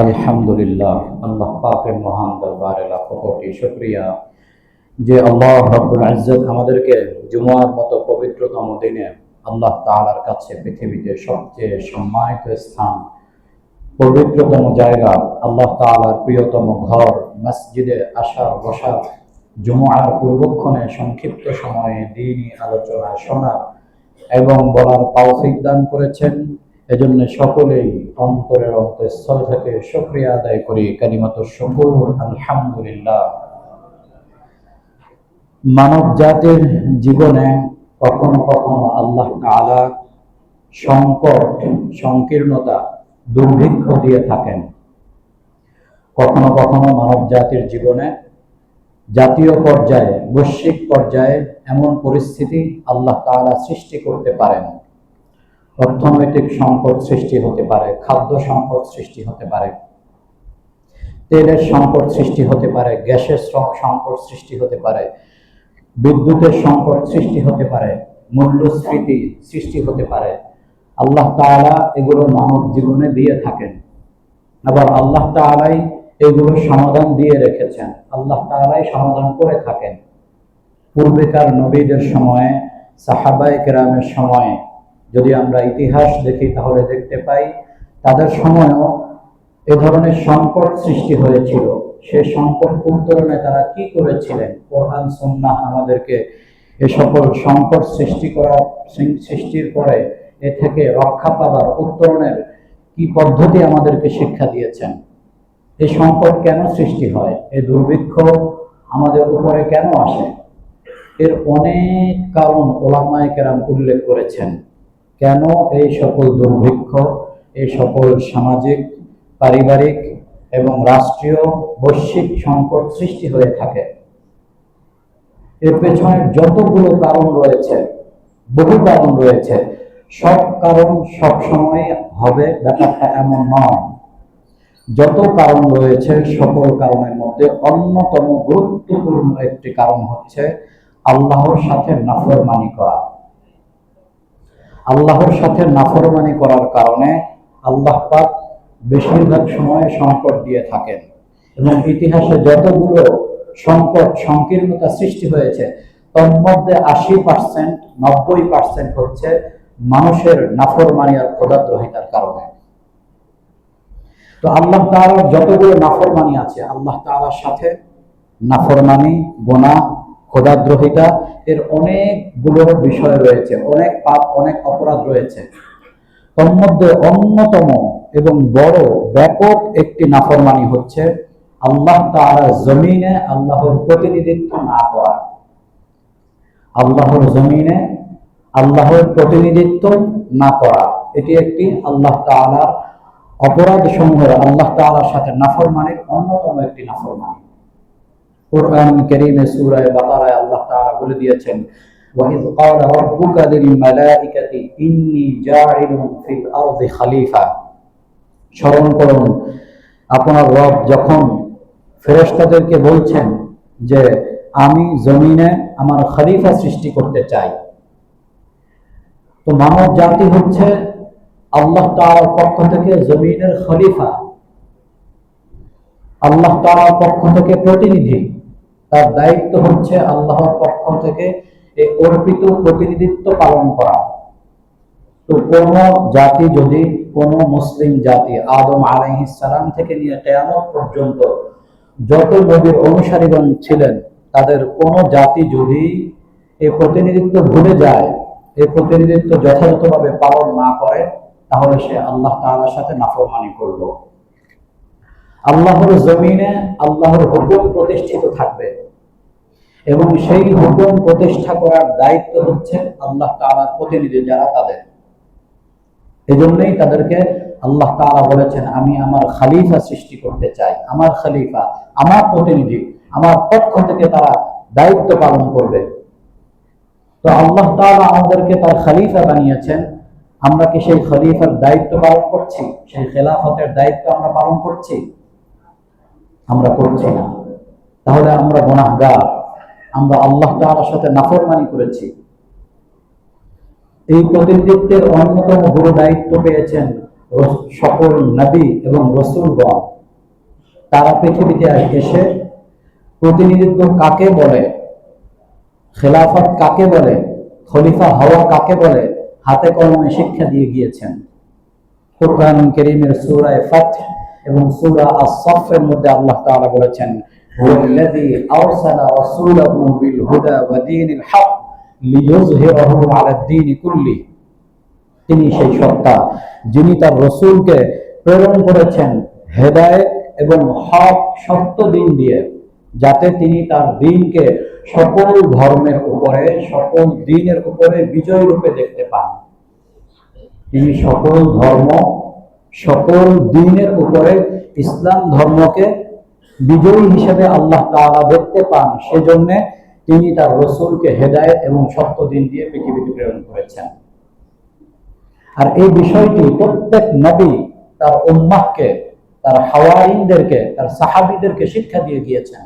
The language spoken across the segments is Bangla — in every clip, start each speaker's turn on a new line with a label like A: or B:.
A: আলহামদুলিল্লাহ, আল্লাহ পাকের মহান দরবারে লাখো কোটি শুকরিয়া যে আল্লাহ রাব্বুল ইজ্জত আমাদেরকে জুমার মতো পবিত্রতম দিনে আল্লাহ তাআলার কাছে পৃথিবীতে সবচেয়ে সম্মানিত স্থান, পবিত্রতম জায়গা, আল্লাহ তাআলার প্রিয়তম ঘর মসজিদে আসার বসা, জুমার পূর্বক্ষণে সংক্ষিপ্ত সময়ে দ্বীনি আলোচনা শোনা এবং বলার তৌফিক দান করেছেন। এজন্য সকলেই অন্তরের অন্তঃস্থল থেকে শুকরিয়া আদায় করি। কালিমাতুশ শুকর, আলহামদুলিল্লাহ। মানব জাতির জীবনে কখনো কখনো আল্লাহ তাআলা সংকট, সংকীর্ণতা, দুর্ভিক্ষ দিয়ে থাকেন। কখনো কখনো মানব জাতির জীবনে জাতীয় পর্যায়ে, বৈশ্বিক পর্যায়ে এমন পরিস্থিতি আল্লাহ তাআলা সৃষ্টি করতে পারেন। অর্থনৈতিক সংকট সৃষ্টি হতে পারে, খাদ্য সংকট সৃষ্টি হতে পারে, তেলের সংকট সৃষ্টি হতে পারে, গ্যাসের সংকট সৃষ্টি হতে পারে, বিদ্যুতের সংকট সৃষ্টি হতে পারে, মূল্যস্ফীতি সৃষ্টি হতে পারে। আল্লাহ তাআলা এগুলো মানব জীবনে দিয়ে থাকেন। আবার আল্লাহ তাআলাই এগুলো সমাধান দিয়ে রেখেছেন, আল্লাহ তাআলাই সমাধান করে থাকেন। পূর্বেকার নবীদের সময়ে, সাহাবায়ে কেরামের সময়ে যদি আমরা ইতিহাস দেখি তাহলে দেখতে পাই তাদের সময়ও এ ধরনের সংকট সৃষ্টি হয়েছিল। সে সংকট উত্তরণে তারা কি করেছিলেন? কোরআন সুন্নাহ আমাদেরকে এ সকল সংকট সৃষ্টির পরে এ থেকে রক্ষা পাবার, উত্তরণের কি পদ্ধতি আমাদেরকে শিক্ষা দিয়েছেন। এই সংকট কেন সৃষ্টি হয়? এই দুর্ভিক্ষ আমাদের উপরে কেন আসে? এর অনেক কারণ উলামায়ে কেরাম উল্লেখ করেছেন। কেন এই সকল দুর্ভিক্ষ, এই সকল সামাজিক, পারিবারিক এবং রাষ্ট্রীয়, বৈশ্বিক সংকট সৃষ্টি হয়ে থাকে? এর পেছনে যতগুলো কারণ রয়েছে, বহু কারণ রয়েছে। সব কারণ সব সময় হবে ব্যাপারটা এমন নয়। যত কারণ রয়েছে সকল কারণের মধ্যে অন্যতম গুরুত্বপূর্ণ একটি কারণ হচ্ছে আল্লাহর সাথে নাফরমানি করা। আল্লাহর সাথে নাফরমানি করার কারণে আল্লাহ পাক বেশিরভাগ সময় সংকট দিয়ে থাকেন। এবং ইতিহাসে যতগুলো সংকট, সংকীর্ণতা সৃষ্টি হয়েছে তার মধ্যে 80%, 90% হচ্ছে মানুষের নাফরমানি আর খোদাদ্রোহিতার কারণে। তো আল্লাহ তাআলার যতগুলো নাফরমানি আছে, আল্লাহ তাআলার সাথে নাফরমানি, গুনাহ, খোদাদ্রোহিতা, এর অনেকগুলো বিষয় রয়েছে, অনেক পাপ, অনেক অপরাধ রয়েছে। তার মধ্যে অন্যতম এবং বড় ব্যাপক একটি নাফরমানি হচ্ছে আল্লাহ তাআলার জমিনে আল্লাহর প্রতিনিধিত্ব না করা। আল্লাহর জমিনে আল্লাহর প্রতিনিধিত্ব না করা, এটি একটি আল্লাহ তাআলার অপরাধ সমূহ, আল্লাহ তাআলার সাথে নাফরমানির অন্যতম একটি নাফরমানি। কুরআন কারীমে সূরা বাকারায় আল্লাহ তাআলা বলে দিয়েছেন, ওয়াইয ক্বালা রাব্বুকা লিল মালাইকাতি ইন্নী জাইলুন ফিল আরদি খলিফা। স্মরণ করুন, আপনার রব যখন ফেরেশতাদেরকে বলছেন যে আমি জমিনে আমার খলিফা সৃষ্টি করতে চাই। তো মানব জাতি হচ্ছে আল্লাহ তাআলার পক্ষ থেকে জমিনের খলিফা, আল্লাহ তাআলার পক্ষ থেকে প্রতিনিধি। তার দায়িত্ব হচ্ছে আল্লাহর পক্ষ থেকে এই অর্পিত প্রতিনিধিত্ব পালন করা। তো কোন জাতি, যদি কোন মুসলিম জাতি আদম আলাইহিস সালাম থেকে নিয়ে কিয়ামত পর্যন্ত যত নবীর অনুসারীগণ ছিলেন, তাদের কোন জাতি যদি এই প্রতিনিধিত্ব ভুলে যায়, এই প্রতিনিধিত্ব যথাযথভাবে পালন না করে, তাহলে সে আল্লাহ তাআলার সাথে নাফরমানি করলো। আল্লাহর জমিনে আল্লাহর হুকুম প্রতিষ্ঠিত থাকবে এবং সেই হুকুম প্রতিষ্ঠা করার দায়িত্ব হচ্ছে আল্লাহ তাআলার প্রতিনিধি যারা, তাদের। এজন্যই তাদেরকে আল্লাহ তাআলা বলেছেন, আমি আমার খলিফা সৃষ্টি করতে চাই। আমার খলিফা, আমার প্রতিনিধি, আমার পক্ষ থেকে তারা দায়িত্ব পালন করবে। তো আল্লাহ তাআলা আমাদেরকে তার খলিফা বানিয়েছেন। আমরা কি সেই খলিফার দায়িত্ব পালন করছি? সেই খেলাফতের দায়িত্ব আমরা পালন করছি? আমরা করছি না। তাহলে আমরা গুনাহগার, আমরা আল্লাহ তাআলার সাথে নাফরমানি করেছি। এই প্রতিনিধিত্বের অন্যতম বড় দায়িত্ব পেয়েছেন সকল নবী এবং রসুলগণ তারা পৃথিবীতে এসে প্রতিনিধিত্ব কাকে বলে, খেলাফত কাকে বলে, খলিফা হওয়া কাকে বলে, হাতে কলমে শিক্ষা দিয়ে গিয়েছেন। কুরআন কারীমের সূরা ফাত এবং সূরা আস-সাফের মধ্যে আল্লাহ তাআলা বলেছেন, হুয়াল্লাযী আরসালা রাসূলাহু বিল হুদা ওয়া দীনিল হক লিইয়ুযহিরাহু আলাদ দীনি কুল্লি। তিনি সেই সত্তা যিনি তার রাসূলকে প্রেরণ করেছেন হেদায়েত এবং হক সত্য দিন দিয়ে, যাতে তিনি তার দ্বীনকে সকল ধর্মের উপরে, সকল দ্বীনের উপরে বিজয় রূপে দেখতে পান। তিনি সকল ধর্ম, সকল দ্বীনের উপরে ইসলাম ধর্মকে বিজয়ী হিসেবে আল্লাহ তাআলা দেখতে পান। সেজন্য তিনি তার রাসূলকে হেদায়েত এবং সত্য দিন দিয়ে পৃথিবীতে প্রেরণ করেছেন। আর এই বিষয়টি প্রত্যেক নবী তার উম্মাহকে, তার হাওয়ারিনদেরকে, তার সাহাবীদেরকে শিক্ষা দিয়ে গিয়েছেন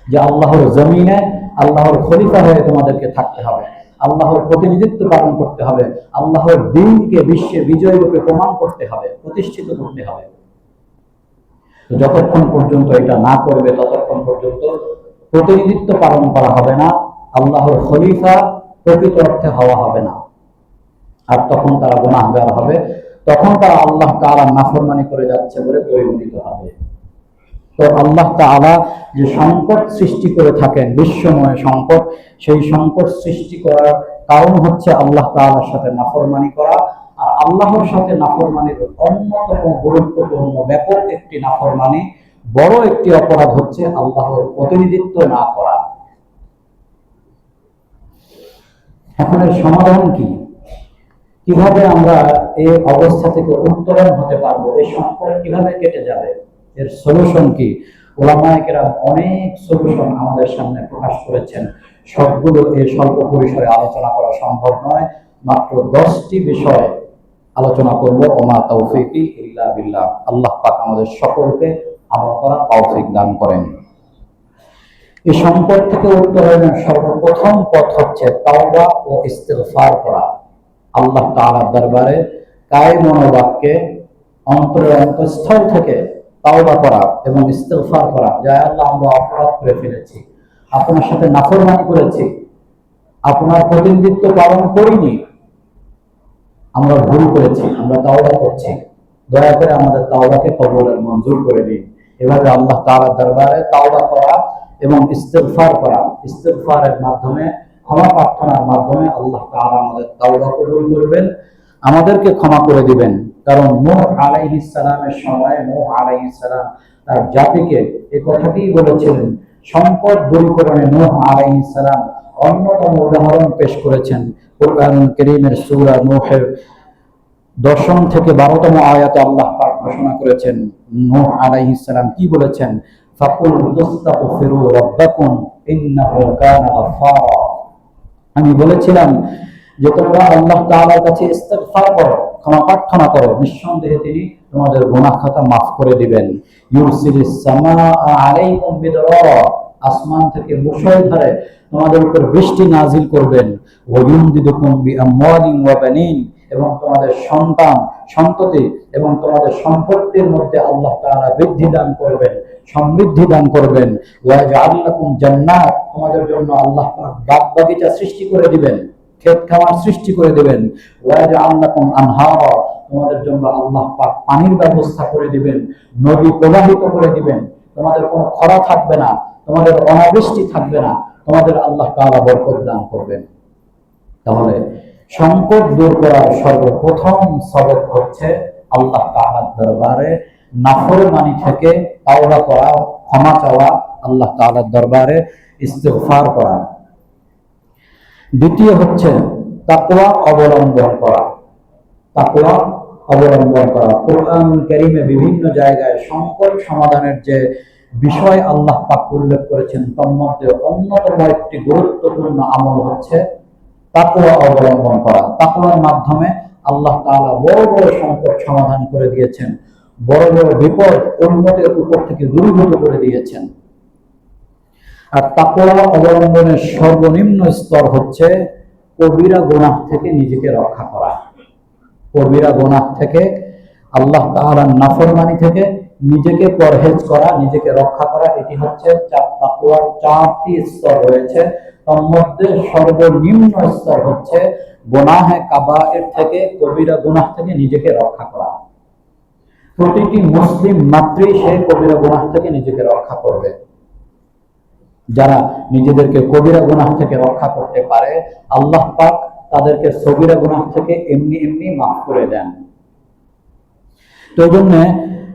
A: যে আল্লাহর জমিনে আল্লাহর খলিফা হয়ে তোমাদেরকে থাকতে হবে, আল্লাহর প্রতিনিধিত্ব পালন করতে হবে, আল্লাহর দ্বীনকে বিশ্বে বিজয় রূপে প্রমাণ করতে হবে, প্রতিষ্ঠিত করতে হবে। তো যতক্ষণ পর্যন্ত এটা না করবে ততক্ষণ পর্যন্ত প্রতিনিধিত্ব পালন করা হবে না, আল্লাহর খলিফা প্রকৃত অর্থে হওয়া হবে না। আর তখন তারা গুনাহগার হবে, তখন তারা আল্লাহ তাআলা নাফরমানি করে যাচ্ছে বলে পরিগণিত হবে। তো আল্লাহ তাআলা যে সংকট সৃষ্টি করে থাকেন, বিশ্বময় সংকট, সেই সংকট সৃষ্টি করার কারণ হচ্ছে আল্লাহ তাআলার সাথে নাফরমানি করা। আর আল্লাহর সাথে নাফরমানির অন্যতম গুরুত্বপূর্ণ ব্যাপক একটি নাফরমানি, বড় একটি অপরাধ হচ্ছে আল্লাহর প্রতিনিধিত্ব না করা। এখন এর সমাধান কি? কিভাবে আমরা এই অবস্থা থেকে উত্তরণ হতে পারবো? এই সংকট কিভাবে কেটে যাবে? এর সলিউশন কি? উলামায়ে কেরাম অনেক সলিউশন আমাদের সামনে প্রকাশ করেছেন। সবগুলো এই স্বল্প পরিসরে আলোচনা করা সম্ভব নয়। মাত্র 10টি বিষয় আলোচনা করব। ওমা তাওফীকি ইল্লা বিল্লাহ। আল্লাহ পাক আমাদের সকলকে আমল করার তৌফিক দান করেন। এই সংকট থেকে উত্তরণের সর্বপ্রথম পথ হচ্ছে তাওবা ও ইস্তিগফার করা। আল্লাহ তাআলার দরবারে কায় মনোবাক্যে অন্তরের অন্তঃস্থল থেকে তাওবা করা এবং ইস্তিগফার করা, যে আল্লাহ আমরা অপরাধ করে ফেলেছি, আপনার সাথে নাফরমানি করেছি, আপনার প্রতিনিধিত্ব পালন করিনি, আমরা ভুল করেছি, আমরা তাওবা করছি, দয়া করে আমাদের তাওবাকে কবুলের মঞ্জুর করে দিন। এভাবে আল্লাহ তাআলার দরবারে তাওবা করা এবং ইস্তিগফার করা, ইস্তিগফারের মাধ্যমে, ক্ষমা প্রার্থনার মাধ্যমে আল্লাহ তাআলা আমাদের তাওবা কবুল করবেন, আমাদেরকে ক্ষমা করে দিবেন। কারণ নূহ আলাইহিস সালামের সময় নূহ আলাইহিস সালাম তার জাতিকে এই কথাটি বলেছিলেন। সংকট দূরীকরণে নূহ আলাইহিস সালাম অন্যতম উদাহরণ পেশ করেছেন। কুরআন কারীমের সূরা নূহের 10 থেকে 12তম আয়াতে আল্লাহ পাক ঘোষণা করেছেন, নূহ আলাইহিস সালাম কি বলেছেন? ফাকুল তাস্তাগফিরু রাব্বাকুম ইন্নাহু কানা গাফফারা। আমি বলেছিলাম যে তোমরা আল্লাহ তাআলার কাছে ইস্তিগফার করো, ক্ষমা প্রার্থনা করো, নিঃসন্দেহে তিনি তোমাদের গুনাহ খাতা মাফ করে দিবেন। ইউরসিলিস সামাআ আলাইকুম বিদরারা, আসমান থেকে মুষলধারে তোমাদের উপর বৃষ্টি নাজিল করবেন। ওয়া ইউমদিদুকুম বিআমওয়ালিন ওয়া বানিন, এবং তোমাদের সন্তান, সন্ততি এবং তোমাদের সম্পত্তির মধ্যে আল্লাহ তাআলা বৃদ্ধি দান করবেন, সমৃদ্ধি দান করবেন। ওয়া জাআল লাকুম জান্নাত, তোমাদের জন্য আল্লাহ পাক বাগ বাগিচা সৃষ্টি করে দিবেন, ক্ষেত খামার সৃষ্টি করে দিবেন। ওয়া জাআল লাকুম আনহারা, তোমাদের জন্য আল্লাহ পাক পানির ব্যবস্থা করে দিবেন, নদী প্রবাহিত করে দিবেন, তোমাদের কোনো খরা থাকবে না, তোমাদের অনাবৃষ্টি থাকবে না, তোমাদের আল্লাহ তাআলা বরকত দান করবেন। তাহলে সংকট দূর করার সর্বপ্রথম সবক হচ্ছে আল্লাহ তাআলার দরবারে নাফরমানি থেকে তাওবা করা, ক্ষমা চাওয়া, আল্লাহ তাআলার দরবারে ইস্তিগফার করা। দ্বিতীয় হচ্ছে তাকওয়া অবলম্বন করা। তাকওয়া অবলম্বন করা। কুরআন কারীমে বিভিন্ন জায়গায় সংকট সমাধানের যে বিষয় আল্লাহ পাক উল্লেখ করেছেন, তার মধ্যে অন্যতম একটি গুরুত্বপূর্ণ আমল হচ্ছে তাকওয়া অবলম্বন করা। তাকওয়ার মাধ্যমে আল্লাহ তাআলা বড় বড় সংকট সমাধান করে দিয়েছেন, বড় বড় বিপদ উম্মতের উপর থেকে দূরীভূত করে দিয়েছেন। আর তাকওয়া অবলম্বনের সর্বনিম্ন স্তর হচ্ছে কবিরা গুনাহ থেকে নিজেকে রক্ষা করা। কবিরা গুনাহ থেকে, আল্লাহ তাআলার নাফরমানি থেকে নিজেকে পরহেজ করা, নিজেকে রক্ষা করা, এটি হচ্ছে তাকওয়ার 4টি স্তর রয়েছে। তার মধ্যে সর্বনিম্ন স্তর হচ্ছে গুনাহে কাবায়ের থেকে, কবিরা গুনাহ থেকে নিজেকে রক্ষা করা। প্রতিটি মুসলিম মাত্রই সে কবিরা গুনাহ থেকে নিজেকে রক্ষা করবে। যারা নিজেদেরকে কবিরা গুনাহ থেকে রক্ষা করতে পারে, আল্লাহ পাক তাদেরকে সগীরা গুনাহ থেকে এমনি এমনি মাফ করে দেন। তো এই জন্য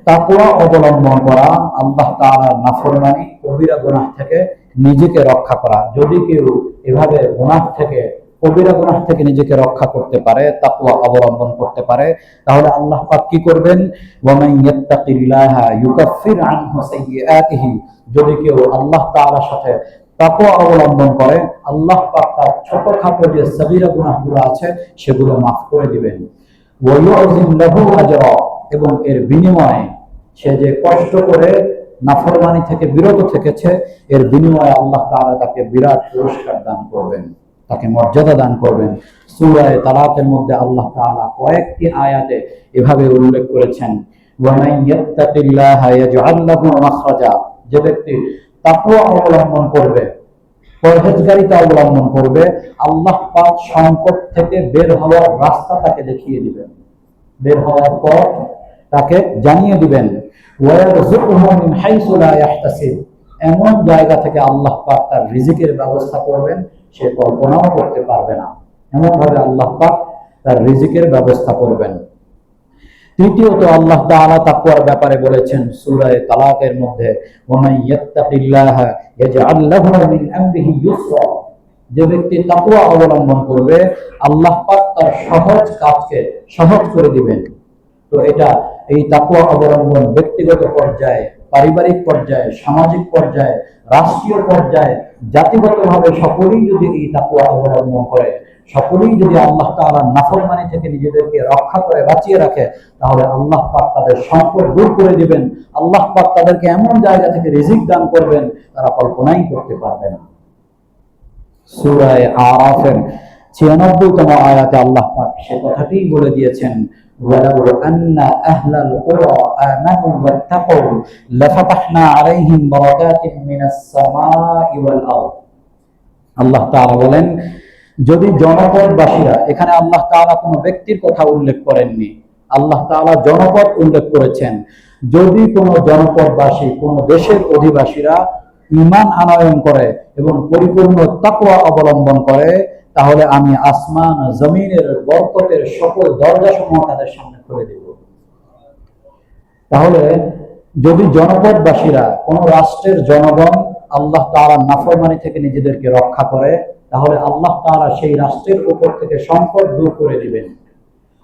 A: তাকওয়া অবলম্বন করা, আল্লাহ তাআলার নাফরমানি, কবিরা গুনাহ থেকে নিজেকে রক্ষা করা। যদি কেউ এভাবে গুনাহ থেকে, কবিরা গুনাহ থেকে নিজেকে রক্ষা করতে পারে, তাকওয়া অবলম্বন করতে পারে, তাহলে আল্লাহ পাক কি করবেন? ওয়া মান ইয়াত্তাকিল্লাহা ইউকাফির আনহু সাইয়্যাতিহি। যদি কেউ আল্লাহ তাআলার সাথে তাকওয়া অবলম্বন করে, আল্লাহ পাক তার ছোটখাটো যে সগীরা গুনাহগুলো আছে সেগুলো মাফ করে দিবেন। ওয়া ইউযিম লাহু আজরা, এবং এর বিনিময়ে সে যে কষ্ট করে নাফরমানি থেকে বিরত থেকেছে, এর বিনিময়ে আল্লাহ তাআলা তাকে বিরাট পুরস্কার দান করবেন, তাকে মর্যাদা দান করবেন। সূরা তালাকের মধ্যে আল্লাহ তাআলা কয়েকটি আয়াতে এভাবে উল্লেখ করেছেন, ওয়া মান ইয়াত্তাকিল্লাহা ইয়াজআল লাহু মাখরাজা। যে ব্যক্তি তাকওয়া অবলম্বন করবে, পরহেজগারিতা অবলম্বন করবে, আল্লাহ পাক সংকট থেকে বের হওয়ার রাস্তা তাকে দেখিয়ে দিবেন, বের হওয়ার পথ তাকে জানিয়ে দিবেন। ওয়ারযুকহু মিন হাইসু লা ইয়াহতাসিব, এমন জায়গা থেকে আল্লাহ পাক তার রিজিকের ব্যবস্থা করবেন সে কল্পনাও করতে পারবে না, এমন ভাবে আল্লাহ পাক তার রিজিকের ব্যবস্থা করবেন। তৃতীয়ত আল্লাহ তাআলা তাকওয়ার ব্যাপারে বলেছেন সূরা তালাকের মধ্যে, ওয়া মান ইয়াত্তাকিল্লাহা ইয়াজআল লাহু মিন আমরিহি ইউসরা। যে ব্যক্তি তাকওয়া অবলম্বন করবে, আল্লাহ পাক তার সহজ কাজকে সহজ করে দিবেন। তো এটা, এই তাকওয়া অবলম্বন ব্যক্তিগত পর্যায়ে, পারিবারিক পর্যায়ে, সামাজিক পর্যায়ে, রাষ্ট্রীয় পর্যায়ে, জাতিগতভাবে সকলেই যদি এই তাকওয়া অবলম্বন করে, সকলেই যদি আল্লাহ তাআলার নাফরমানি থেকে নিজেদেরকে রক্ষা করে বাঁচিয়ে রাখে, তাহলে আল্লাহ পাক তাদের সংকট দূর করে দিবেন। আল্লাহ পাক তাদেরকে এমন জায়গা থেকে রিজিক দান করবেন তারা কল্পনাই করতে পারবে না। সূরা আরাফের 96তম আয়াতে আল্লাহ পাক সে কথাটিই বলে দিয়েছেন, ওয়ালাউ আন্না আহলাল কুরা আমানু ওয়াত্তাকু লাফাতাহনা আলাইহিম বারাকাতিন মিনাস সামাই ওয়াল আরদ। আল্লাহ তাআলা বলেন, যদি জনপদবাসীরা, এখানে আল্লাহ তাআলা কোনো ব্যক্তির কথা উল্লেখ করেননি, আল্লাহ তাআলা জনপদ উল্লেখ করেছেন। যদি কোনো জনপদবাসী, কোনো দেশের অধিবাসীরা ঈমান আনয়ন করে এবং পরিপূর্ণ তাকওয়া অবলম্বন করে, তাহলে আমি আসমান জমিনের বরকতের সকল দরজাসমূহ তাদের সামনে খুলে দেব। তাহলে যদি জনপদবাসীরা, কোন রাষ্ট্রের জনগণ আল্লাহ তাআলার নাফরমানি থেকে নিজেদেরকে রক্ষা করে, তাহলে আল্লাহ তাআলা সেই রাষ্ট্রের উপর থেকে সংকট দূর করে দিবেন,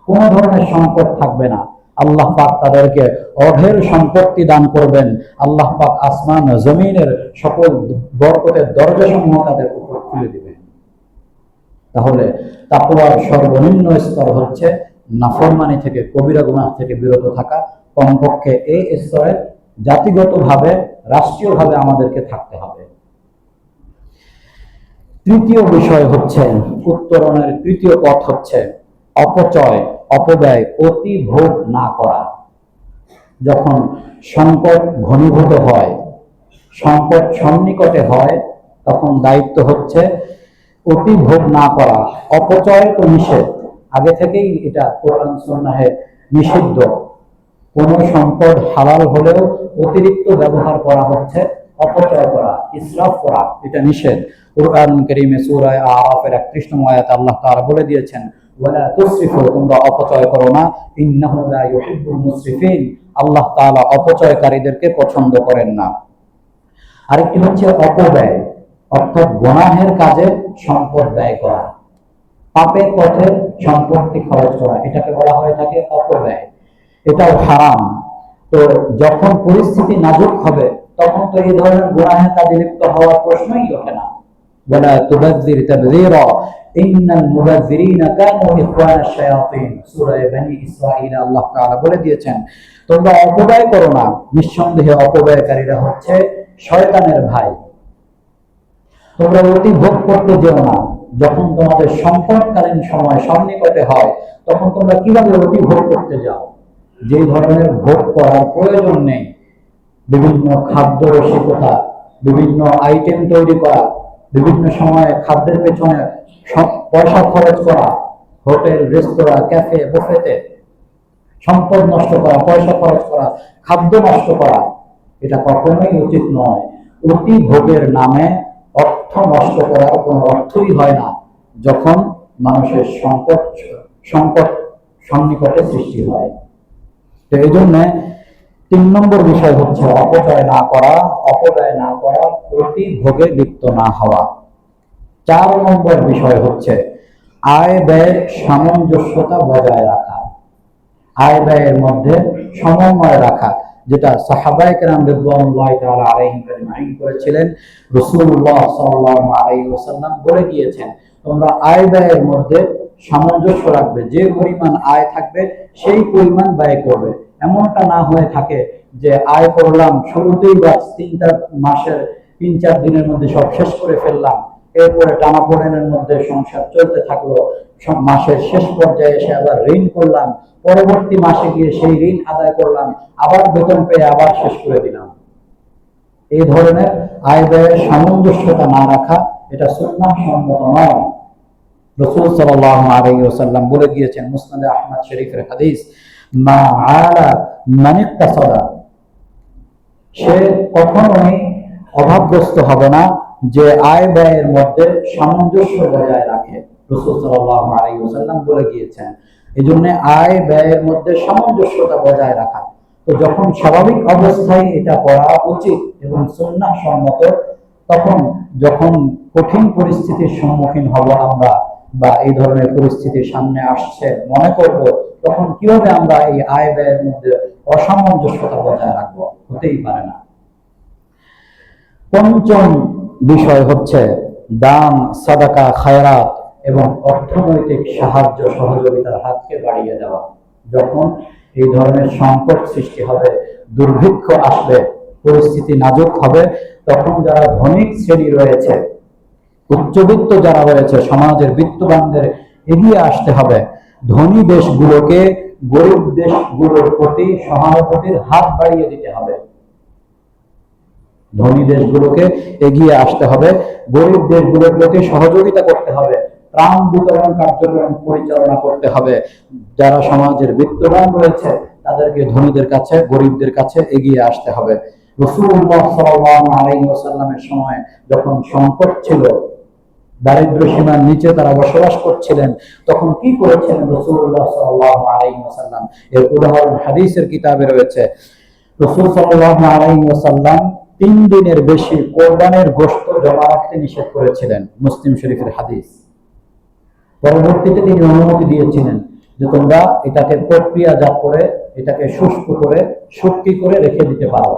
A: কোন ধরনের সংকট থাকবে না। আল্লাহ পাক তাদেরকে অঢেল সম্পত্তি দান করবেন। আল্লাহ পাক আসমান জমিনের সকল বরকতের দরজাসমূহ তাদের উপর খুলে দিবেন। তাহলে তাকওয়ার সর্বনিম্ন স্তর হচ্ছে নাফরমানি থেকে, কবিরা গুনাহ থেকে বিরত থাকা। কমপক্ষে এই স্তরে জাতিগতভাবে, রাষ্ট্রীয়ভাবে আমাদেরকে থাকতে হবে। তৃতীয় বিষয় হচ্ছে, উত্তরণের তৃতীয় পথ হচ্ছে অপচয়, অপব্যয়, অতি ভোগ না করা। যখন সংকট ঘনীভূত হয়, সংকট সন্নিকটে হয়, তখন দায়িত্ব হচ্ছে অতি ভোগ না করা। অপচয় তো নিষেধ, আগে থেকেই এটা কোরআন সুন্নাহে নিষিদ্ধ। কোন সম্পদ হালাল হলেও অতিরিক্ত ব্যবহার করা হচ্ছে অপচয় করা, ইসরাফ করা, এটা নিষেধ। কুরআন কারীমে সূরা আরাফের 31তম আয়াতে আল্লাহ তাআলা বলে দিয়েছেন, ওয়ালা তুসরিফু, তোমরা অপচয় করো না, ইন্নাহু লা ইউহিব্বুল মুসরিফিন, আল্লাহ তাআলা অপচয়কারীদেরকে পছন্দ করেন না। আরেকটি হচ্ছে অপব্যয়, অর্থাৎ গুনাহের কাজে সম্পদ ব্যয় করা, পাপের পথে সম্পত্তি খরচ করা, এটাকে বলা হয়ে থাকে অপব্যয়। এটাও হারাম। তো যখন পরিস্থিতি নাজুক হবে, তখন তো এই ধরনের গুনাহের কাজে লিপ্ত হওয়ার প্রশ্নই ওঠে না। ওয়ালা তুবাযজির তাবযীরা ইন্নাল মুবাযযিরিনা কানু ইখওয়ানাশ শায়াতিন, সূরা বনী ইসরাঈল আল্লাহ তাআলা বলে দিয়েছেন, তোমরা অপব্যয় করো না, নিঃসন্দেহে অপব্যয়কারীরা হচ্ছে শয়তানের ভাই। তোমরা অতি ভোগ করতে যেও না, যখন তোমাদের সংকটকালীন সময় সন্নিকটে হয় তখন তোমরা কিভাবে রুটি ভোগ করতে যাও, যে ধরনের ভোগ করার প্রয়োজন নেই, বিভিন্ন খাদ্য রসিকতা, বিভিন্ন আইটেম তৈরি করা, বিভিন্ন সময়ে খাদ্যের পেছনে পয়সা খরচ করা, হোটেল, রেস্তোরাঁ, ক্যাফে, বুফেতে সম্পদ নষ্ট করা, পয়সা খরচ করা, খাদ্য নষ্ট করা, এটা কখনোই উচিত নয়। অতি ভোগের নামে অর্থ নষ্ট করার কোনো অর্থই হয় না যখন মানুষের সংকট সন্নিকটে সৃষ্টি হয়। তো এই জন্য 3 নম্বর বিষয় হচ্ছে অপচয় না করা, অতি ভোগে লিপ্ত না হওয়া। 4 নম্বর বিষয় হচ্ছে আয় ব্যয়ের সামঞ্জস্যতা বজায় রাখা, আয় ব্যয়ের মধ্যে সমন্বয় রাখা, যেটা সাহাবায়ে কেরাম রিদওয়ানুল্লাহি তাআলা আলাইহিম আজমাইন করেছিলেন। রাসূলুল্লাহ সাল্লাল্লাহু আলাইহি ওয়াসাল্লাম বলে গিয়েছেন, তোমরা আয় ব্যয়ের মধ্যে সামঞ্জস্য রাখবে, যে পরিমাণ আয় থাকবে সেই পরিমাণ ব্যয় করবে। এমনটা না হয়ে থাকে যে আয় করলাম শুরুতেই বা 3-4 মাসের 3-4 দিনের মধ্যে সব শেষ করে ফেললাম, এরপরে টানাপোড়েনের মধ্যে সংসার চলতে থাকলো, মাসের শেষ পর্যায়ে এসে আবার ঋণ করলাম, পরবর্তী মাসে গিয়ে সেই ঋণ আদায় করলাম, আবার বেতন পেয়ে আবার শেষ করে দিলাম। এই ধরনের আয় ব্যয়ের সামঞ্জস্যতা না রাখা, এটা সুন্নাহ সম্মত নয়। রাসূল সাল্লাল্লাহু আলাইহি ওয়াসাল্লাম বলে গিয়েছেন, মুসনাদ আহমদ শরীফের হাদিস, মা আলা মান ইকতাসাদা, সে কখনোই অভাবগ্রস্ত হবে না যে আয় ব্যয়ের মধ্যে সামঞ্জস্য বজায় রাখে। রাসূল সাল্লাল্লাহু আলাইহি ওয়াসাল্লাম বলে গিয়েছেন, এজন্য আয় ব্যয়ের মধ্যে সামঞ্জস্যতা বজায় রাখা। তো যখন স্বাভাবিক অবস্থায় এটা করা উচিত এবং সুন্নাহ সম্মত, তখন যখন কঠিন পরিস্থিতির সম্মুখীন হব আমরা বা এই ধরনের পরিস্থিতির সামনে আসছে মনে করব, তখন কিভাবে আমরা এই আয় ব্যয়ের মধ্যে অসামঞ্জস্যতা বজায় রাখবো? হতেই পারে না। 5ম বিষয় হচ্ছে দান, সাদাকা, খায়রাত এবং অর্থনৈতিক সাহায্য সহযোগিতার হাতকে বাড়িয়ে দেওয়া। যখন এই ধরনের সংকট সৃষ্টি হবে, দুর্ভিক্ষ আসবে, পরিস্থিতি নাজুক হবে, তখন যারা ধনিক শ্রেণী রয়েছে, উচ্চবিত্ত যারা রয়েছে, সমাজের বিত্তবানদের এগিয়ে আসতে হবে। ধনী দেশগুলোকে গরিব দেশগুলোর প্রতি সহানুভূতির হাত বাড়িয়ে দিতে হবে। ধনী দেশগুলোকে এগিয়ে আসতে হবে, গরিব দেশগুলোর প্রতি সহযোগিতা করতে হবে, ত্রাণ বিতরণ কার্যক্রম পরিচালনা করতে হবে। যারা সমাজের বিত্তবান রয়েছে তাদেরকে ধনীদের কাছে, গরিবদের কাছে এগিয়ে আসতে হবে। রাসূলুল্লাহ সাল্লাল্লাহু আলাইহি ওয়াসাল্লামের সময় যখন সংকট ছিল, দারিদ্র সীমার নিচে তারা বসবাস করছিলেন, তখন কি করেছিলেন রাসূলুল্লাহ সাল্লাল্লাহু আলাইহি ওয়াসাল্লাম? এর উদাহরণ হাদিসের কিতাবে রয়েছে। রাসূল সাল্লাল্লাহু আলাইহি ওয়াসাল্লাম 3 দিনের বেশি কোরবানের গোশত জমা রাখতে নিষেধ করেছিলেন, মুসলিম শরীফের হাদিস। পরবর্তীতে তিনি অনুমতি দিয়েছিলেন যে তোমরা এটাকে প্রক্রিয়াজাত করে, এটাকে শুষ্ক করে, শুটকি করে রেখে দিতে পারো,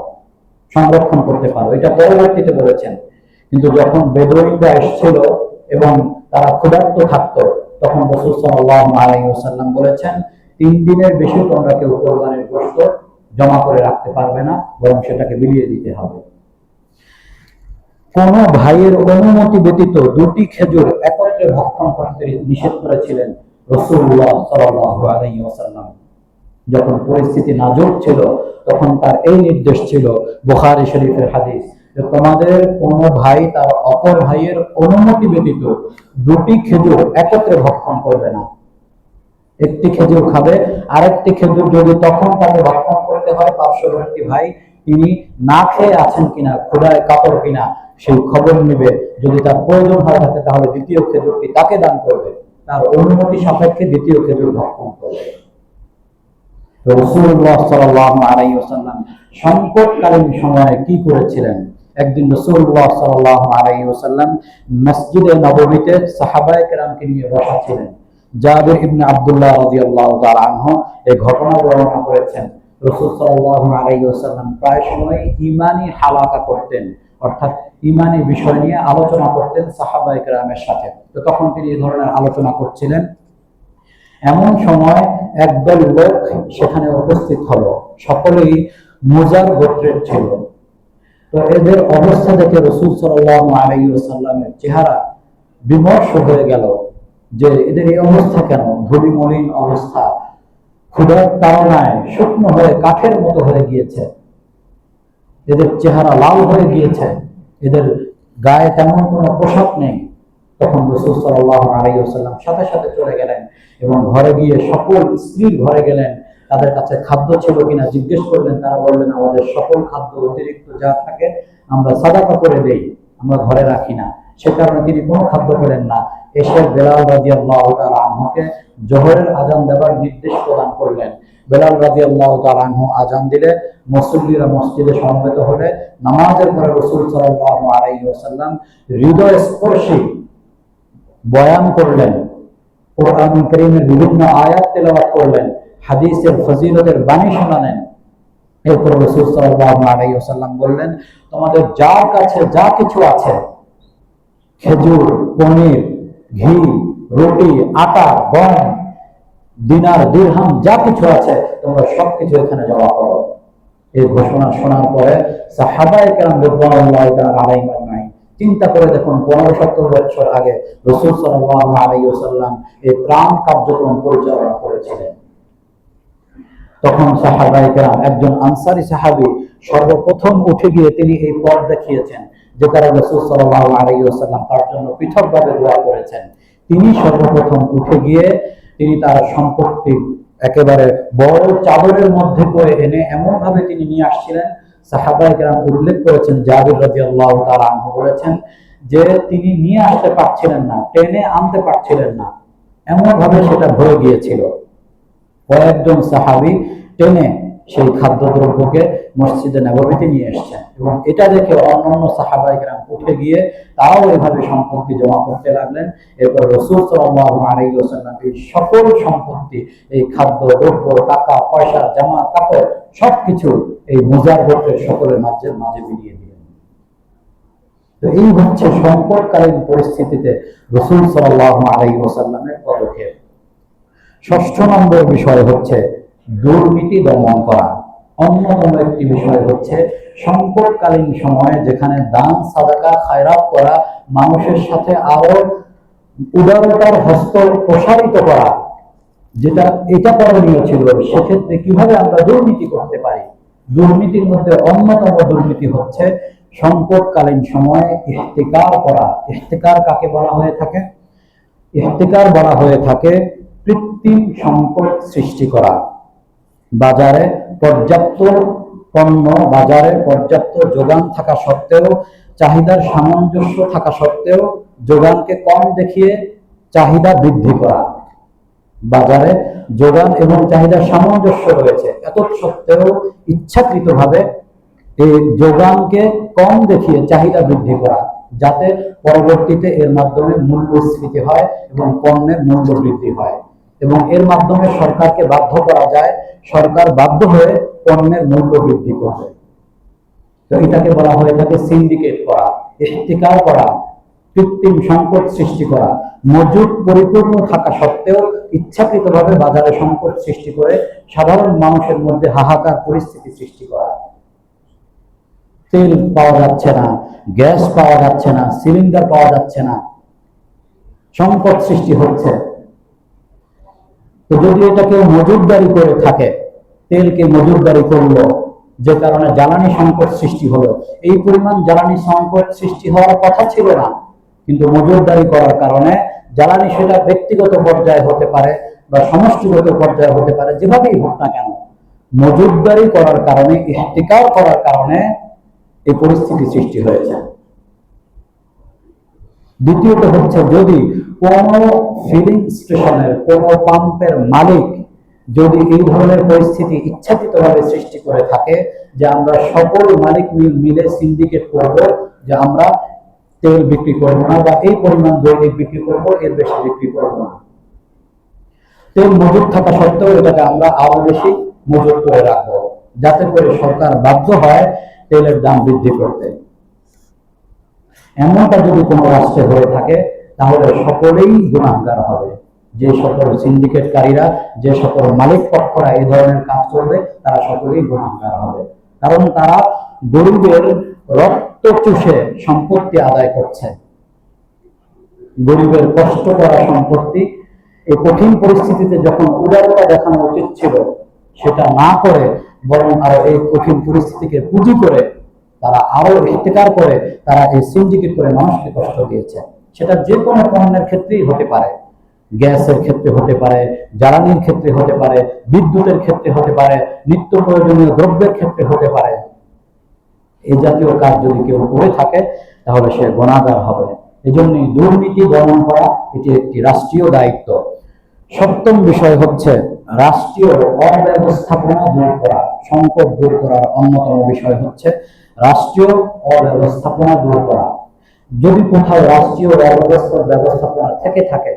A: সংরক্ষণ করতে পারো, এটা পরবর্তীতে বলেছেন। কিন্তু যখন বেদুইনরা এসেছিল এবং তারা ক্ষুধার্ত থাকতো, তখন রাসূল সাল্লাল্লাহু আলাইহি ওয়াসাল্লাম বলেছেন, 3 দিনের বেশি তোমরা কেউ কোরবানির গোশত জমা করে রাখতে পারবে না, বরং সেটাকে বিলিয়ে দিতে হবে। কোন ভাইয়ের অনুমতি ব্যতীত 2টি খেজুর একত্রে ভক্ষণ করতে নিষেধ করেছিলেন রাসূলুল্লাহ সাল্লাল্লাহু আলাইহি ওয়াসাল্লাম। যখন পরিস্থিতি নাজুক ছিল তখন তার এই নির্দেশ ছিল, বুখারী শরীফের হাদিস, যে তোমাদের কোন ভাই তার অপর ভাইয়ের অনুমতি ব্যতীত 2টি খেজুর একত্রে ভক্ষণ করবে না। একটি খেজুর খাবে, আরেকটি খেজুর যদি তখন তাকে ভক্ষণ করতে হয়, পার্শ্ববর্তী ভাই তিনি না খেয়ে আছেন কিনা, ক্ষুধায় কাতর কিনা, সেই খবর নেবে। যদি তার প্রয়োজন হয় থাকে তাহলে দ্বিতীয় খেজুরটি তাকে দান করবে, তার অনুমতি সাপেক্ষে দ্বিতীয় খেজুর ভক্ষণ করবে। রাসূলুল্লাহ সাল্লাল্লাহু আলাইহি ওয়াসাল্লাম সংকটকালীন সময়ে কি করেছিলেন? একদিন রাসূলুল্লাহ সাল্লাল্লাহু আলাইহি ওয়াসাল্লাম মসজিদে নববীতে সাহাবায়ে কেরামকে নিয়ে বসা ছিলেন। জাবির ইবনে আব্দুল্লাহ রাদিয়াল্লাহু তাআলা আনহু এই ঘটনা বর্ণনা করেছেন। রাসূল সাল্লাল্লাহু আলাইহি ওয়াসাল্লাম প্রায় সময় ঈমানি হালাকা করতেন, অর্থাৎ ঈমানি বিষয় নিয়ে আলোচনা করতেন সাহাবায়ে কেরামের সাথে। তো তখন তিনি এই ধরনের আলোচনা করছিলেন। এমন সময় একদল লোক সেখানে উপস্থিত হলো, সকলেই মুজার গোত্রের ছিল। তো এদের অবস্থা দেখে রাসূল সাল্লাল্লাহু আলাইহি ওয়াসাল্লামের চেহারা বিমর্ষ হয়ে গেল যে এদের এই অবস্থা কেন, ধুলিমলিন অবস্থা, ক্ষুধার তাড়নায় শুকনো হয়ে কাঠের মতো হয়ে গিয়েছে, এদের চেহারা লাল হয়ে গিয়েছে, এদের গায়ে তেমন কোনো পোশাক নেই। তখন রাসূল সাল্লাল্লাহু আলাইহি ওয়াসাল্লাম সাথে সাথে চলে গেলেন এবং ঘরে গিয়ে সকল স্ত্রীর ঘরে গেলেন, তাদের কাছে খাদ্য ছিল কিনা জিজ্ঞেস করলেন। তারা বললেন, আমাদের সকল খাদ্য অতিরিক্ত যা থাকে আমরা সাদাকা করে দেই, আমরা ঘরে রাখি না। সে কারণে তিনি কোনো খাদ্য পেলেন না। এসে বেলাল রাদিয়াল্লাহু তাআলা আনহুকে জোহরের আজান দেওয়ার নির্দেশ প্রদান করলেন। বেলাল রাদিয়াল্লাহু তাআলা আনহু আজান দিলে মুসল্লিরা মসজিদে সমবেত হলে নামাজের পরে রাসূল সাল্লাল্লাহু আলাইহি ওয়াসাল্লাম হৃদয় স্পর্শী বয়ান করলেন, কোরআনুল কারীমের বিভিন্ন আয়াত তেলাওয়াত করলেন, হাদিসের ফজিলতের বাণী শোনালেন। এরপর রাসূল সাল্লাল্লাহু আলাইহি ওয়াসাল্লাম বললেন, তোমাদের যার কাছে যা কিছু আছে, খেজুর, পনির, ঘি, রুটি, আটা, গম, দিনার, দিরহাম, যা কিছু আছে তোমরা সবকিছু এখানে জমা করো। এই ঘোষণা শোনার পরে সাহাবায়ে কেরাম রাদিয়াল্লাহু তাআলা আলাইহিম আজমাইন চিন্তা করে দেখুন, 15-17 বছর আগে রাসূল সাল্লাল্লাহু আলাইহি ওয়াসাল্লাম এই ত্রাণ কার্যক্রম পরিচালনা করেছিলেন। তখন সাহাবায়ে কেরাম, একজন আনসারী সাহাবী সর্বপ্রথম উঠে গিয়ে তিনি এই পথ দেখিয়েছেন, যে কারণে রাসূল সাল্লাল্লাহু আলাইহি ওয়াসাল্লাম তার জন্য পৃথকভাবে দোয়া করেছেন। তিনি সর্বপ্রথম উঠে গিয়ে তিনি তার সম্পত্তি একেবারে বড় চাদরের মধ্যে করে এনে এমন ভাবে তিনি নিয়ে আসছিলেন, সাহাবায়ে কেরাম উল্লেখ করেছেন, জাবির রাদিয়াল্লাহু তাআলা আনহু বলেছেন যে তিনি নিয়ে আসতে পারছিলেন না, টেনে আনতে পারছিলেন না, এমন ভাবে সেটা ভরে গিয়েছিল। কয়েকজন সাহাবী টেনে সেই খাদ্যদ্রব্যকে মসজিদে নববীতে নিয়ে এসেছেন এবং এটা দেখে অন্যান্য সাহাবায়ে কেরাম উঠে গিয়ে তারাও এভাবে সম্পত্তি জমা করতে লাগলেন। এরপর রাসূল সাল্লাল্লাহু আলাইহি ওয়াসাল্লাম এই সকল সম্পত্তি, এই খাদ্য দ্রব্য, টাকা পয়সা, জামা কাপড় সবকিছু এই মুজার গোত্রের সকলের মাঝে বিলিয়ে দিলেন। তো এই হচ্ছে সংকটকালীন পরিস্থিতিতে রাসূল সাল্লাল্লাহু আলাইহি ওয়াসাল্লামের পদক্ষেপ। ৬ষ্ঠ নম্বর বিষয় হচ্ছে দুর্নীতি দমন করা। অন্যতম একটি বিষয় হচ্ছে সংকটকালীন সময়ে যেখানে দান, সাদাকা, খায়রাত করা, মানুষের সাথে আরো উদারতার হস্ত প্রসারিত করা, যেটা এটা করণীয় ছিল, সেক্ষেত্রে কিভাবে আমরা দুর্নীতি করতে পারি। দুর্নীতির মধ্যে অন্যতম দুর্নীতি হচ্ছে সংকটকালীন সময়ে ইহতিকার করা। ইহতিকার কাকে বলা হয়ে থাকে? ইহতিকার বলা হয়ে থাকে কৃত্রিম সংকট সৃষ্টি করা। বাজারে পর্যাপ্ত পণ্য, বাজারে পর্যাপ্ত যোগান থাকা সত্ত্বেও, চাহিদার সামঞ্জস্য থাকা সত্ত্বেও যোগানকে কম দেখিয়ে চাহিদা বৃদ্ধি করা। বাজারে যোগান এবং চাহিদার সামঞ্জস্য রয়েছে, এত সত্ত্বেও ইচ্ছাকৃতভাবে এই যোগানকে কম দেখিয়ে চাহিদা বৃদ্ধি করা, যাতে পরবর্তীতে এর মাধ্যমে মূল্যস্ফীতি হয় এবং পণ্যের মূল্য বৃদ্ধি হয় এবং এর মাধ্যমে সরকারকে বাধ্য করা যায়, সরকার বাধ্য হয়ে পণ্যের মূল্য বৃদ্ধি করবে। তো এটাকে বলা হয়ে থাকে সিন্ডিকেট করা, ইহতিকার করা, কৃত্রিম সংকট সৃষ্টি করা। মজুদ পরিপূর্ণ থাকা সত্ত্বেও ইচ্ছাকৃতভাবে বাজারে সংকট সৃষ্টি করে সাধারণ মানুষের মধ্যে হাহাকার পরিস্থিতি সৃষ্টি করা। তেল পাওয়া যাচ্ছে না, গ্যাস পাওয়া যাচ্ছে না, সিলিন্ডার পাওয়া যাচ্ছে না, সংকট সৃষ্টি হচ্ছে। তো যদি এটা কেউ মজুদদারি করে থাকে, তেলকে মজুদদারি করলো, যে কারণে জ্বালানি সংকট সৃষ্টি হলো, এই পরিমাণ জ্বালানি সংকট সৃষ্টি হওয়ার কথা ছিল না, কিন্তু মজুদদারি করার কারণে জ্বালানি, সেটা ব্যক্তিগত পর্যায়ে হতে পারে বা সমষ্টিগত পর্যায়ে হতে পারে, যেভাবেই হোক না কেন, মজুদদারি করার কারণে, ইহতিকার করার কারণে এই পরিস্থিতি সৃষ্টি হয়েছে। দ্বিতীয়ত হচ্ছে, যদি কোনো ফিলিং স্টেশনের, কোনো পাম্পের মালিক যদি এই ধরনের পরিস্থিতি ইচ্ছাকৃতভাবে সৃষ্টি করে থাকে যে আমরা সকল মালিক মিলে সিন্ডিকেট করব, যে আমরা তেল বিক্রি করবো না বা এই পরিমাণ দৈনিক বিক্রি করব, এর বেশি বিক্রি করব না, তেল মজুদ থাকা সত্ত্বেও এটাকে আমরা আরো বেশি মজুদ করে রাখবো, যাতে করে সরকার বাধ্য হয় তেলের দাম বৃদ্ধি করতে। এমনটা যদি কোনো রাষ্ট্রে হয়ে থাকে তাহলে সকলেই গুনাহগার হবে। যে সকল সিন্ডিকেটকারীরা, যে সকল মালিক পক্ষরা এই ধরনের কাজ করবে, তারা সকলেই গুনাহগার হবে, কারণ তারা গরিবের রক্ত চুষে সম্পত্তি আদায় করছে। গরিবের কষ্ট করা সম্পত্তি। এই কঠিন পরিস্থিতিতে যখন উদারতা দেখানো উচিত ছিল, সেটা না করে বরং আরো এই কঠিন পরিস্থিতিকে পুঁজি করে তারা আরো ইহতিকার করে তারা এই সিন্ডিকেট করে মানুষকে কষ্ট দিয়েছে। সেটা যে কোনো পণ্যের ক্ষেত্রেই হতে পারে, গ্যাসের ক্ষেত্রে হতে পারে, জ্বালানির ক্ষেত্রে হতে পারে, বিদ্যুতের ক্ষেত্রে হতে পারে, নিত্য প্রয়োজনীয় দ্রব্যের ক্ষেত্রে হতে পারে। এই জাতীয় কাজ যদি কেউ করে থাকে তাহলে সে গুনাহগার হবে। এজন্যই দুর্নীতি দমন করা এটি একটি রাষ্ট্রীয় দায়িত্ব। সপ্তম বিষয় হচ্ছে রাষ্ট্রীয় অব্যবস্থাপনা দূর করা। সংকট দূর করার অন্যতম বিষয় হচ্ছে রাষ্ট্রীয় অব্যবস্থাপনা দূর করা। যদি কোথাও রাষ্ট্রীয় ব্যবস্থাপনা থেকে থাকে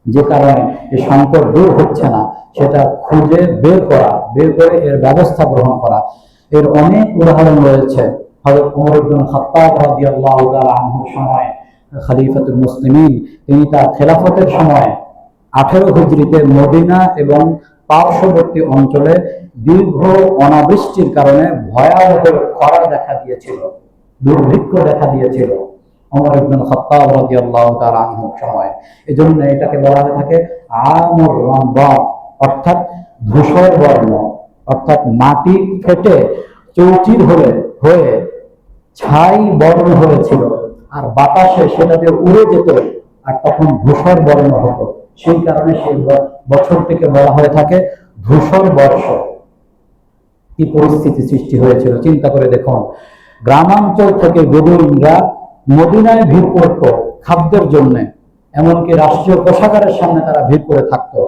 A: যে কারণে এই সংকট দূর হচ্ছে না, সেটা খুঁজে বের করে এর ব্যবস্থা গ্রহণ করা। এর অনেক উদাহরণ রয়েছে। হযরত ওমর ইবনে খাত্তাব রাদিয়াল্লাহু তাআলা আনহুর সময়, খলিফাতুল মুসলিমিন, তিনি তার খেলাফতের সময় 18 হিজরিতে মদিনা এবং পার্শ্ববর্তী অঞ্চলে দীর্ঘ অনাবৃষ্টির কারণে ভয়াবহ খরা দেখা দিয়েছিল, দুর্ভিক্ষ দেখা দিয়েছিল ওমর ইবনে খাত্তাব রাদিয়াল্লাহু তাআলা আনহুর সময়। এজন্য এটাকে বলা হয়ে থাকে আমুর রামবা, অর্থাৎ ধূসর বর্ণ, অর্থাৎ মাটি ফেটে চৌচির হয়ে ছাই বর্ণ হয়েছিল, আর বাতাসে সেটাতে উড়ে যেত আর তখন ধূসর বর্ণ হতো। সেই কারণে সেই বছরটিকে বলা হয়ে থাকে ধূসর বর্ষ। কি পরিস্থিতি সৃষ্টি হয়েছিল চিন্তা করে দেখুন। গ্রামাঞ্চল থেকে বেদুইনরা মদিনায় ভিড় করত খাদ্যের জন্য, এমনকি রাষ্ট্রীয় কোষাগারের সামনে তারা ভিড় করে থাকতো।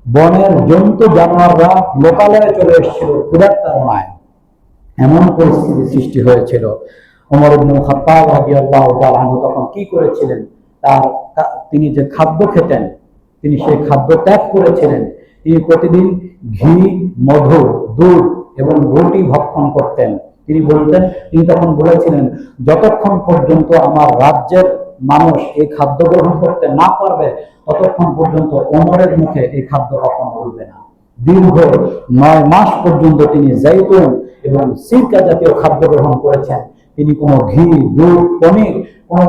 A: বনের জন্তু জানোয়াররা লোকালয়ে চলে এসেছিল ক্ষুধার তাড়নায়। এমন পরিস্থিতি সৃষ্টি হয়েছিল। ওমর ইবনে খাত্তাব রাদিয়াল্লাহু তাআলা আনহু তখন কি করেছিলেন? তিনি যে খাদ্য খেতেন, তিনি সেই খাদ্য ত্যাগ করেছিলেন। তিনি প্রতিদিন ঘি, মধু, দুধ এবং রুটি ভক্ষণ করতেন। তিনি তখন বলেছিলেন, যতক্ষণ পর্যন্ত আমার রাজ্যের মানুষ এই খাদ্য গ্রহণ করতে না পারবে ততক্ষণ পর্যন্ত ওমরের মুখে এই খাদ্য কখনো উঠবে না। দীর্ঘ 9 মাস পর্যন্ত তিনি জাইতুন এবং সিরকা জাতীয় খাদ্য গ্রহণ করেছেন। তিনি কোনো ঘি, দুধ, পনির, কোনো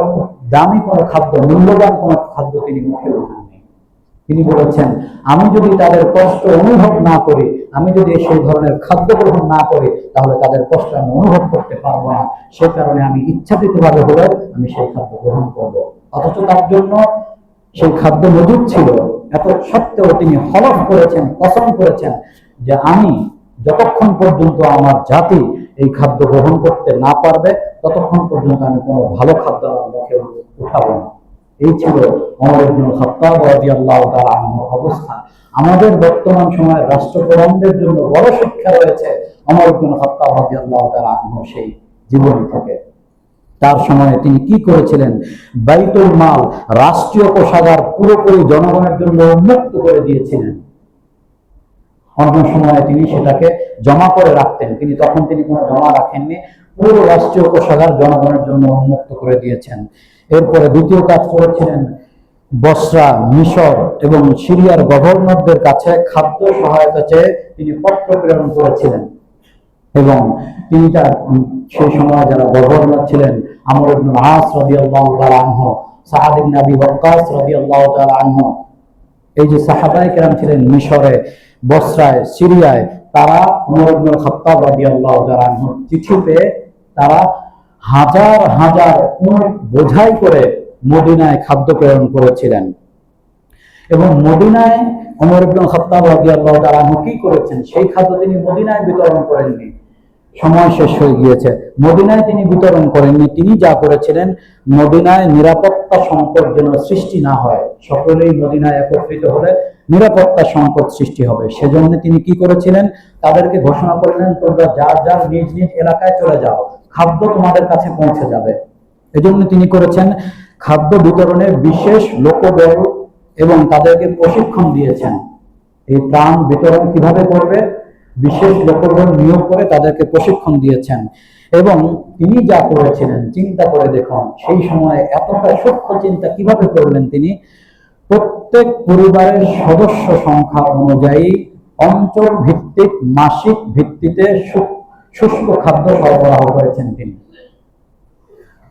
A: দামি কোনো খাদ্য, মূল্যবান কোনো খাদ্য তিনি মুখে উঠাননি। তিনি বলেছেন, আমি যদি তাদের কষ্ট অনুভব না করি, আমি যদি সেই ধরনের খাদ্য গ্রহণ না করি, তাহলে তাদের কষ্ট আমি অনুভব করতে পারবো না। সে কারণে আমি ইচ্ছাকৃতভাবে হলেও আমি সেই খাদ্য গ্রহণ করব। অথচ তার জন্য সেই খাদ্য মজুদ ছিল, এত সত্ত্বেও তিনি হলফ করেছেন, কসম করেছেন যে আমি যতক্ষণ পর্যন্ত আমার জাতি এই খাদ্য গ্রহণ করতে না পারবে ততক্ষণ পর্যন্ত আমি কোনো ভালো খাদ্য আমার মুখে উঠাবো না। এই ছিল ওমর ইবনে খাত্তাব রাদিয়াল্লাহু তাআলা আনহুর অবস্থা। আমাদের বর্তমান সময়ের রাষ্ট্রপ্রধানদের জন্য বড় শিক্ষা রয়েছে ওমর ইবনে খাত্তাব রাদিয়াল্লাহু তাআলা আনহুর সেই জীবনী থেকে। তার সময়ে তিনি কি করেছিলেন? বাইতুল মাল, রাষ্ট্রীয় কোষাগার পুরোপুরি জনগণের জন্য উন্মুক্ত করে দিয়েছিলেন। অন্য সময়ে তিনি সেটাকে জমা করে রাখতেন, তিনি কোনো জমা রাখেননি। পুরো রাষ্ট্রীয় কোষাগার জনগণের জন্য উন্মুক্ত করে দিয়েছেন। এরপরে দ্বিতীয় কাজ করেছিলেন, বসরা, মিশর এবং সিরিয়ার গভর্নরদের কাছে খাদ্য সহায়তা চেয়ে তিনি পত্র প্রেরণ করেছিলেন। এবং তিনি সেই সময় যারা গভর্নর ছিলেন, আমর ইবনে আস রাদিয়াল্লাহু তাআলা আনহু, সাআদ ইবনে আবি ওয়াক্কাস রাদিয়াল্লাহু তাআলা আনহু, এই যে সাহাবায়ে কেরাম ছিলেন মিশরে, বসরায়, সিরিয়ায়, তারা ওমর ইবনে খাত্তাব রাদিয়াল্লাহু তাআলা আনহুর চিঠি পেয়ে তারা হাজার হাজার উট বোঝাই করে মদিনায় খাদ্য প্রেরণ করেছিলেন। এবং মদিনায় ওমর ইবনে খাত্তাব রাদিয়াল্লাহু তাআলা আনহু কি করেছেন? সেই খাদ্য তিনি মদিনায় বিতরণ করেননি, সময় শেষ হয়ে গিয়েছে। মদিনায় তিনি বিতরণ করেননি। তিনি যা করেছিলেন, মদিনায় নিরাপত্তা সংকট যেন সৃষ্টি না হয়, সকলেই মদিনায় একত্রিত হলে নিরাপত্তা সংকট সৃষ্টি হবে, সেজন্য তিনি কি করেছিলেন? তাদেরকে ঘোষণা করলেন, তোমরা যার যার নিজ নিজ এলাকায় চলে যাও, খাদ্য তোমাদের কাছে পৌঁছে যাবে। এজন্য তিনি করেছেন খাদ্য বিতরণে বিশেষ লোকবল এবং তাদেরকে প্রশিক্ষণ দিয়েছেন। এই ত্রাণ বিতরণ কিভাবে করবে, বিশেষ লোকবল নিয়োগ করে তাদেরকে প্রশিক্ষণ দিয়েছেন। এবং তিনি যা করেছিলেন চিন্তা করে দেখুন, সেই সময় এতটা সূক্ষ্ম চিন্তা কিভাবে করলেন তিনি? প্রত্যেক পরিবারের সদস্য সংখ্যা অনুযায়ী অঞ্চল ভিত্তিক মাসিক ভিত্তিতে শুষ্ক খাদ্য সরবরাহ করেছেন তিনি।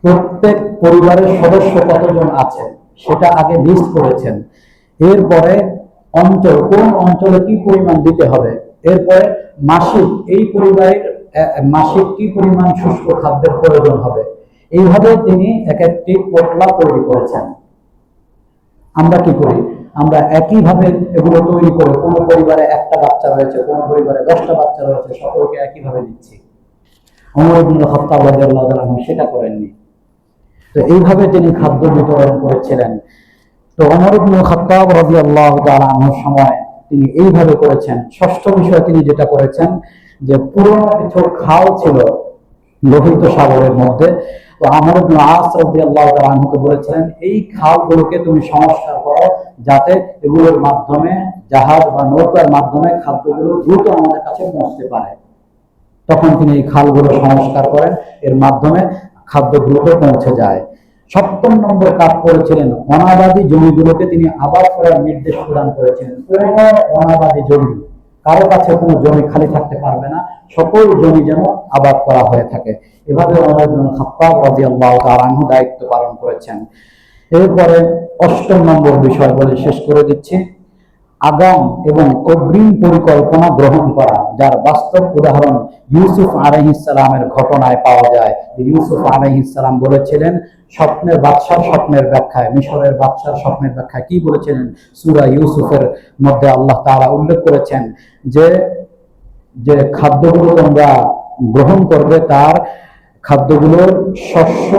A: প্রত্যেক পরিবারের সদস্য কতজন আছে সেটা আগে লিস্ট করেছেন। এরপরে অঞ্চল, কোন অঞ্চলে কি পরিমাণ দিতে হবে, এরপরে মাসিক এই পরিবারের মাসিক কি পরিমাণ শুষ্ক খাদ্যের প্রয়োজন হবে, এইভাবে তিনি এক একটি পোটলা তৈরি করেছেন। আমরা কি করি, আমরা একইভাবে এগুলো তৈরি করে, কোনো পরিবারে একটা বাচ্চা রয়েছে, কোনো পরিবারে 10টা বাচ্চা রয়েছে, সকলকে একইভাবে দিচ্ছি। ওমর ইবনে খাত্তাব রাদিয়াল্লাহু তাআলা সেটা করেননি। তো এইভাবে তিনি খাদ্য বিতরণ করেছিলেন। তো ওমর ইবনে খাত্তাব রাদিয়াল্লাহু তাআলা আনহুর সময় তিনি এইভাবে করেছেন। ষষ্ঠ বিষয় তিনি যেটা করেছেন, যে পুরনো কিছু খাল ছিল লোহিত সাগরের মধ্যে, তো আমর ইবনে আস রাদিয়াল্লাহু তাআলা আনহুকে বলেছিলেন এই খালগুলোকে তুমি সংস্কার করো, যাতে এগুলোর মাধ্যমে জাহাজ বা নৌকার মাধ্যমে খাদ্যগুলো দ্রুত আমাদের কাছে পৌঁছতে পারে। তখন তিনি এই খালগুলো সংস্কার করেন, এর মাধ্যমে খাদ্য দ্রুত পৌঁছে যায়। 7ম নম্বর কাজ করেছিলেন, অনাবাদী জমিগুলোকে তিনি আবাদ করার নির্দেশ প্রদান করেছিলেন। কোনো অনাবাদী জমি, কারো কাছে কোনো জমি খালি থাকতে পারবে না, সকল জমি যেন আবাদ করা হয়ে থাকে। এভাবে ওমর ইবনে খাত্তাব রাদিয়াল্লাহু তাআলা আনহু দায়িত্ব পালন করেছেন। এরপরে 8ম নম্বর বিষয় বলে শেষ করে দিচ্ছি, আগাম এবং অগ্রিম পরিকল্পনা গ্রহণ করা, যার বাস্তব উদাহরণ ইউসুফ আলাইহিস সালামের ঘটনায় পাওয়া যায়। ইউসুফ আলাইহিস সালাম বলেছিলেন স্বপ্নের বাদশার স্বপ্নের ব্যাখ্যায়, মিশরের বাদশার স্বপ্নের ব্যাখ্যায় কি বলেছিলেন, সূরা ইউসুফের মধ্যে আল্লাহ তাআলা উল্লেখ করেছেন যে যে খাদ্যগুলো তোমরা গ্রহণ করবে তার খাদ্যগুলোর শস্য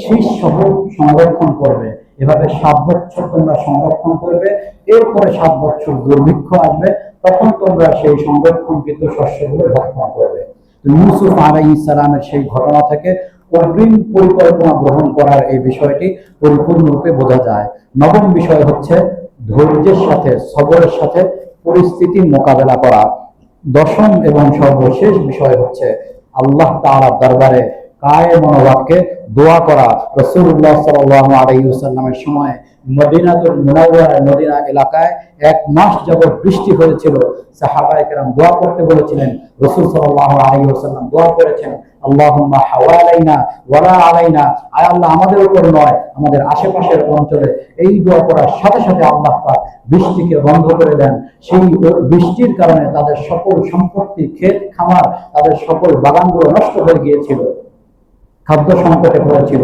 A: শীষ সহ সংরক্ষণ করবে। এভাবে 7 বছর তোমরা সংরক্ষণ করবে, এরপরে 7 বছর দুর্ভিক্ষ আসবে, তখন তোমরা সেই সংরক্ষণকৃত শস্যগুলো ভক্ষণ করবে। তো ইউসুফ আলাইহিস সালামের সেই ঘটনা থেকে অগ্রিম পরিকল্পনা গ্রহণ করার এই বিষয়টি পরিপূর্ণরূপে বোঝা যায়। 9ম বিষয় হচ্ছে ধৈর্যের সাথে, সবরের সাথে পরিস্থিতি মোকাবেলা করা। 10ম এবং সর্বশেষ বিষয় হচ্ছে আল্লাহ তাআলার দরবারে কায়ে মনোবাক্যে দোয়া করা। রাসূলুল্লাহ সাল্লাল্লাহু আলাইহি ওয়াসাল্লামের সময় মদিনাতুল মুনাওয়ারা, মদিনা এলাকায় 1 মাস যাবত বৃষ্টি হয়েছিল। সাহাবায়ে কেরাম দোয়া করতে বলেছিলেন, রাসূল সাল্লাল্লাহু আলাইহি ওয়াসাল্লাম দোয়া করেছেন, আল্লাহুম্মা হাওয়ালাইনা ওয়ালা আলাইনা, আয় আল্লাহ আমাদের উপর নয়, আমাদের আশেপাশের অঞ্চলে। এই দোয়া করার সাথে সাথে আল্লাহ পাক বৃষ্টিকে বন্ধ করে দেন। সেই বৃষ্টির কারণে তাদের সকল সম্পত্তি, ক্ষেত খামার, তাদের সকল বাগানগুলো নষ্ট হয়ে গিয়েছিল, খাদ্য সংকটে পড়েছিল।